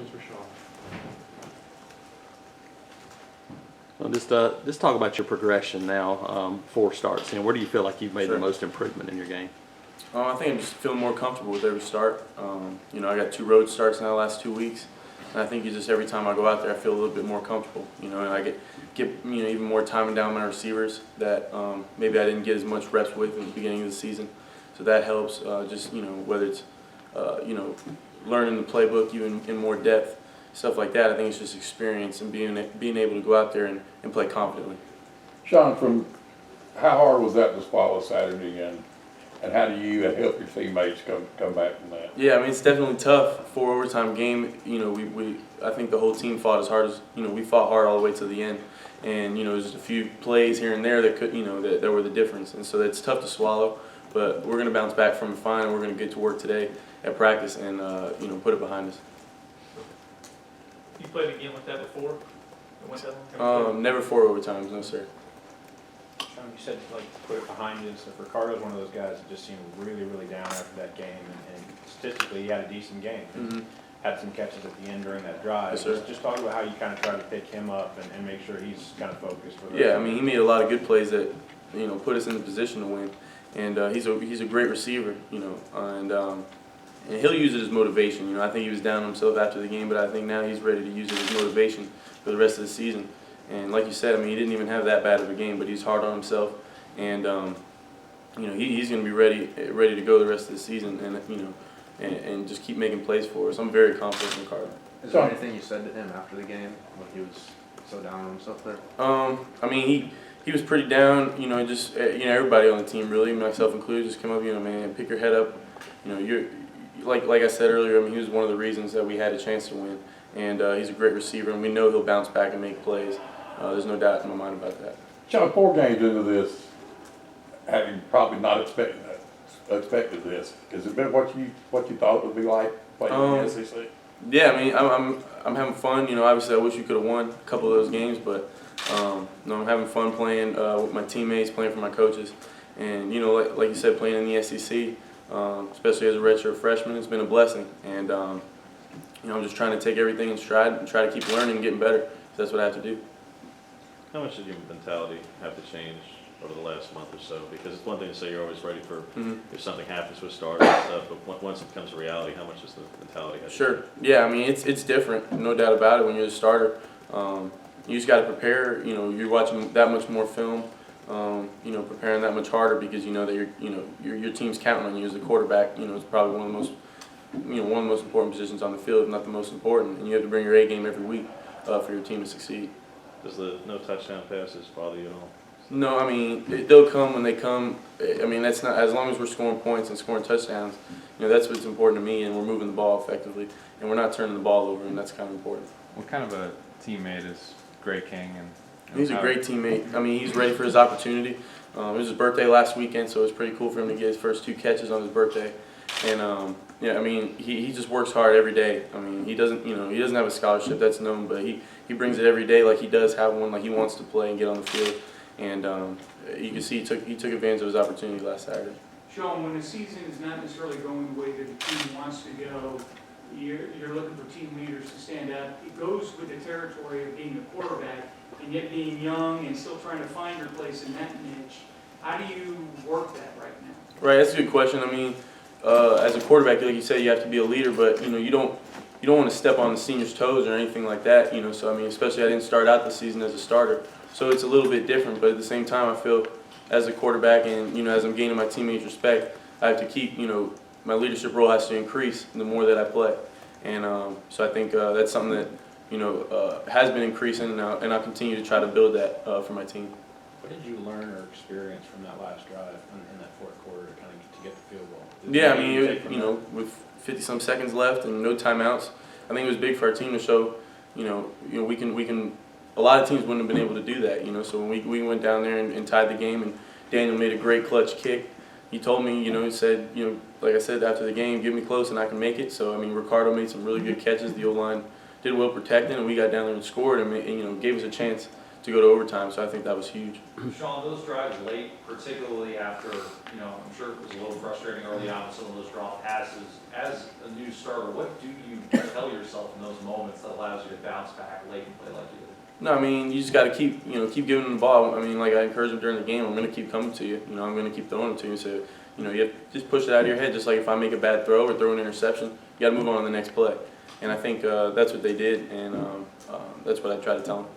questions for Sean? Well, just talk about your progression now, 4 starts. Where do you feel like you've made Sure. the most improvement in your game? I think I'm just feeling more comfortable with every start. I got 2 road starts now the last 2 weeks, and I think every time I go out there, I feel a little bit more comfortable. And I get even more timing down my receivers that maybe I didn't get as much reps with in the beginning of the season. So that helps. Whether it's learning the playbook even in more depth, stuff like that. I think it's just experience and being able to go out there and play confidently. Sean, from how hard was that to swallow Saturday, and how do you help your teammates come back from that? Yeah, I mean it's definitely tough. 4 overtime game. I think the whole team fought as hard as we fought hard all the way to the end, and there's just a few plays here and there that could that were the difference, and so that's tough to swallow. But we're gonna bounce back from it fine, and we're gonna get to work today at practice and put it behind us. You played a game like that before? It went that long? Never 4 overtimes, no sir. Sean, you said put it behind you and stuff. Ricardo's one of those guys that just seemed really, really down after that game, and statistically he had a decent game. Mm-hmm. Had some catches at the end during that drive. Yes, sir. Just talk about how you kind of try to pick him up and make sure he's kind of focused for the Yeah, I mean he made a lot of good plays that put us in the position to win, and he's a great receiver, and he'll use it as motivation. I think he was down on himself after the game, but I think now he's ready to use it as motivation for the rest of the season. And like you said, I mean, he didn't even have that bad of a game, but he's hard on himself, and he's going to be ready to go the rest of the season, and just keep making plays for us. I'm very confident in Ricardo. Is there anything you said to him after the game when he was so down on himself there? I mean, he was pretty down. Everybody on the team, really, myself included, just come up, man, pick your head up. You're like I said earlier. I mean, he was one of the reasons that we had a chance to win, and he's a great receiver, and we know he'll bounce back and make plays. There's no doubt in my mind about that. Sean, 4 games into this, having probably not expected this, has it been what you thought it would be like playing in the SEC? Yeah, I mean, I'm having fun. Obviously, I wish we could have won a couple of those games, but I'm having fun playing with my teammates, playing for my coaches, and like you said, playing in the SEC, especially as a redshirt freshman, it's been a blessing. And I'm just trying to take everything in stride and try to keep learning and getting better. That's what I have to do. How much did your mentality have to change over the last month or so? Because it's one thing to say you're always ready for if something happens with stars and stuff, but once it becomes a reality, how much does the mentality have to Sure. change? Yeah, I mean, it's different, no doubt about it. When you're a starter, you just got to prepare. You're watching that much more film. Preparing that much harder because you know that your team's counting on you as a quarterback. It's probably one of the most important positions on the field, if not the most important. And you have to bring your A game every week for your team to succeed. Does the no touchdown passes bother you at all? No, I mean they'll come when they come. I mean that's not, as long as we're scoring points and scoring touchdowns. That's what's important to me, and we're moving the ball effectively, and we're not turning the ball over, and that's kind of important. What kind of a teammate is Gray King? He's a great teammate. I mean, he's ready for his opportunity. It was his birthday last weekend, so it was pretty cool for him to get his first 2 catches on his birthday. And I mean, he just works hard every day. I mean, he doesn't have a scholarship, that's known, but he brings it every day like he does have one, like he wants to play and get on the field. And you can see he took advantage of his opportunity last Saturday. Sean, when the season is not necessarily going the way that the team wants to go, you're looking for team leaders to stand up. It goes with the territory of being a quarterback and yet being young and still trying to find your place in that niche. How do you work that right now? Right, that's a good question. I mean, as a quarterback, like you said, you have to be a leader, but you don't want to step on the seniors' toes or anything like that. So I mean, especially I didn't start out the season as a starter, so it's a little bit different. But at the same time, I feel as a quarterback and as I'm gaining my teammates' respect, I have to keep my leadership role has to increase the more that I play, and so I think that's something that has been increasing, and I'll continue to try to build that for my team. What did you learn or experience from that last drive in that 4th quarter to kind of get the field goal? Yeah, I mean, with 50-some seconds left and no timeouts, I think it was big for our team to show, we can. A lot of teams wouldn't have been able to do that, So when we went down there and tied the game, and Daniel made a great clutch kick. He told me, he said, like I said after the game, get me close and I can make it. So I mean, Ricardo made some really good catches. The O-line did well protecting, and we got down there and scored, and gave us a chance to go to overtime. So I think that was huge. Sean, those drives late, particularly after, I'm sure it was a little frustrating early on with some of those drop passes. As a new starter, what do you tell yourself in those moments that allows you to bounce back late and play like you did? No, I mean, you just got to keep giving them the ball. I mean, like I encourage them during the game, I'm going to keep coming to you. I'm going to keep throwing it to you. So, you have to just push it out of your head. Just like if I make a bad throw or throw an interception, you got to move on to the next play. And I think that's what they did, and that's what I try to tell them.